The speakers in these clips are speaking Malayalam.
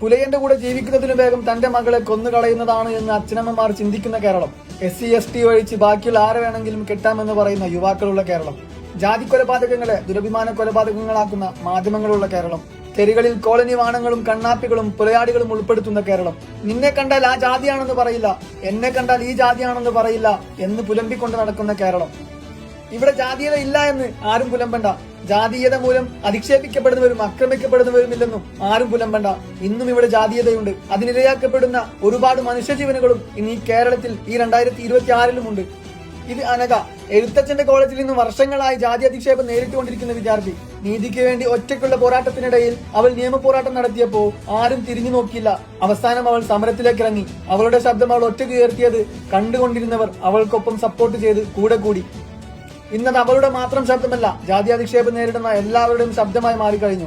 പുലയന്റെ കൂടെ ജീവിക്കുന്നതിനു വേഗം തന്റെ മകളെ കൊന്നുകളയുന്നതാണ് എന്ന് അച്ഛനമ്മമാർ ചിന്തിക്കുന്ന കേരളം. SC ST ഒഴിച്ച് ബാക്കിയുള്ള ആരെ വേണമെങ്കിലും കെട്ടാമെന്ന് പറയുന്ന യുവാക്കളുള്ള കേരളം. ജാതി കൊലപാതകങ്ങളെ ദുരഭിമാന കൊലപാതകങ്ങളാക്കുന്ന മാധ്യമങ്ങളുള്ള കേരളം. തെരുകളിൽ കോളനി വാണങ്ങളും കണ്ണാപ്പികളും പുലയാടികളും ഉൾപ്പെടുത്തുന്ന കേരളം. നിന്നെ കണ്ടാൽ ആ ജാതിയാണെന്ന് പറയില്ല, എന്നെ കണ്ടാൽ ഈ ജാതിയാണെന്ന് പറയില്ല എന്ന് പുലമ്പിക്കൊണ്ട് നടക്കുന്ന കേരളം. ഇവിടെ ജാതീയത ഇല്ല എന്ന് ആരും പുലമ്പണ്ട. ജാതീയത മൂലം അധിക്ഷേപിക്കപ്പെടുന്നവരും ആക്രമിക്കപ്പെടുന്നവരുമില്ലെന്നും ആരും പുലമ്പണ്ട. ഇന്നും ഇവിടെ ജാതീയതയുണ്ട്. അതിനിരയാക്കപ്പെടുന്ന ഒരുപാട് മനുഷ്യജീവനുകളും ഇന്ന് ഈ കേരളത്തിൽ ഈ 2026 ഉണ്ട്. ഇത് അനഘ, എഴുത്തച്ഛന്റെ കോളേജിൽ നിന്ന് വർഷങ്ങളായി ജാതി അധിക്ഷേപം നേരിട്ടുകൊണ്ടിരിക്കുന്ന വിദ്യാർത്ഥി. നീതിക്ക് വേണ്ടി ഒറ്റയ്ക്കുള്ള പോരാട്ടത്തിനിടയിൽ അവൾ നിയമ പോരാട്ടം നടത്തിയപ്പോൾ ആരും തിരിഞ്ഞു നോക്കിയില്ല. അവസാനം അവൾ സമരത്തിലേക്ക് ഇറങ്ങി. അവളുടെ ശബ്ദം അവൾ ഒറ്റയ്ക്ക് ഉയർത്തിയത് കണ്ടുകൊണ്ടിരുന്നവർ അവൾക്കൊപ്പം സപ്പോർട്ട് ചെയ്ത് കൂടെ കൂടി. ഇന്നത് അവളുടെ മാത്രം ശബ്ദമല്ല, ജാതി അധിക്ഷേപം നേരിടുന്ന എല്ലാവരുടെയും ശബ്ദമായി മാറിക്കഴിഞ്ഞു.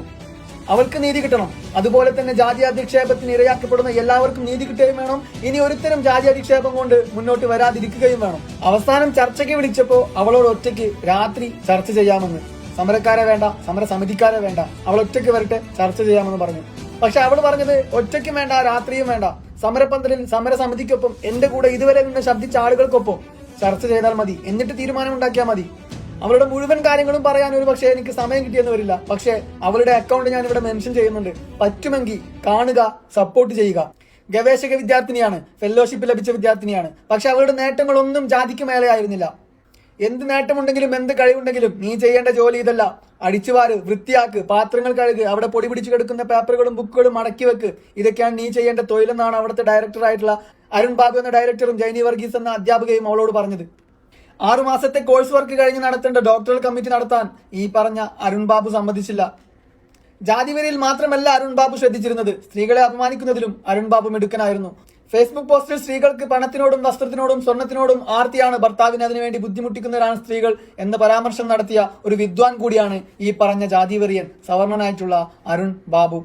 അവൾക്ക് നീതി കിട്ടണം. അതുപോലെ തന്നെ ജാതി അധിക്ഷേപത്തിന് ഇരയാക്കപ്പെടുന്ന എല്ലാവർക്കും നീതി കിട്ടുകയും വേണം. ഇനി ഒരുത്തരം ജാതി അധിക്ഷേപം കൊണ്ട് മുന്നോട്ട് വരാതിരിക്കുകയും വേണം. അവസാനം ചർച്ചയ്ക്ക് വിളിച്ചപ്പോ അവളോട് ഒറ്റയ്ക്ക് രാത്രി ചർച്ച ചെയ്യാമെന്ന്. സമരക്കാരെ വേണ്ട, സമരസമിതിക്കാരെ വേണ്ട, അവൾ ഒറ്റയ്ക്ക് വരട്ടെ, ചർച്ച ചെയ്യാമെന്ന് പറഞ്ഞു. പക്ഷെ അവൾ പറഞ്ഞത് ഒറ്റയ്ക്കും വേണ്ട, രാത്രിയും വേണ്ട, സമരപന്തലിൽ സമരസമിതിക്കൊപ്പം എന്റെ കൂടെ ഇതുവരെ നിന്ന് ശബ്ദിച്ച ആളുകൾക്കൊപ്പം ചർച്ച ചെയ്താൽ മതി, എന്നിട്ട് തീരുമാനമുണ്ടാക്കിയാൽ മതി. അവളുടെ മുഴുവൻ കാര്യങ്ങളും പറയാൻ ഒരു പക്ഷേ എനിക്ക് സമയം കിട്ടിയെന്ന് വരില്ല. പക്ഷേ അവളുടെ അക്കൗണ്ട് ഞാൻ ഇവിടെ മെൻഷൻ ചെയ്യുന്നുണ്ട്. പറ്റുമെങ്കിൽ കാണുക, സപ്പോർട്ട് ചെയ്യുക. ഗവേഷക വിദ്യാർത്ഥിനിയാണ്, ഫെല്ലോഷിപ്പ് ലഭിച്ച വിദ്യാർത്ഥിനിയാണ്. പക്ഷെ അവളുടെ നേട്ടങ്ങളൊന്നും ജാതിക്ക് മേലെയായിരുന്നില്ല. എന്ത് നേട്ടമുണ്ടെങ്കിലും എന്ത് കഴിവുണ്ടെങ്കിലും നീ ചെയ്യേണ്ട ജോലി ഇതല്ല. അടിച്ചുവാര്, വൃത്തിയാക്ക്, പാത്രങ്ങൾ കഴുക്, അവിടെ പൊടി പിടിച്ചു കിടക്കുന്ന പേപ്പറുകളും ബുക്കുകളും മടക്കി വെക്ക്. ഇതൊക്കെയാണ് നീ ചെയ്യേണ്ട തൊഴിലെന്നാണ് അവിടുത്തെ ഡയറക്ടറായിട്ടുള്ള അരുൺ ബാബു എന്ന ഡയറക്ടറും ജൈനി വർഗീസ് എന്ന അധ്യാപകയും അവളോട് പറഞ്ഞത്. 6 മാസത്തെ കോഴ്സ് വർക്ക് കഴിഞ്ഞ് നടത്തേണ്ട ഡോക്ടറൽ കമ്മിറ്റി നടത്താൻ ഈ പറഞ്ഞ അരുൺ ബാബു സമ്മതിച്ചില്ല. ജാതിവരിയിൽ മാത്രമല്ല അരുൺ ബാബു ശ്രദ്ധിച്ചിരുന്നത്, സ്ത്രീകളെ അപമാനിക്കുന്നതിലും അരുൺ ബാബു മിടുക്കനായിരുന്നു. ഫേസ്ബുക്ക് പോസ്റ്റിൽ സ്ത്രീകൾക്ക് പണത്തിനോടും വസ്ത്രത്തിനോടും സ്വർണത്തിനോടും ആർത്തിയാണ്, ഭർത്താവിന് അതിനുവേണ്ടി ബുദ്ധിമുട്ടിക്കുന്നവരാണ് സ്ത്രീകൾ എന്ന് പരാമർശം നടത്തിയ ഒരു വിദ്വാൻ കൂടിയാണ് ഈ പറഞ്ഞ ജാതിവെറിയൻ സവർണനായിട്ടുള്ള അരുൺ ബാബു.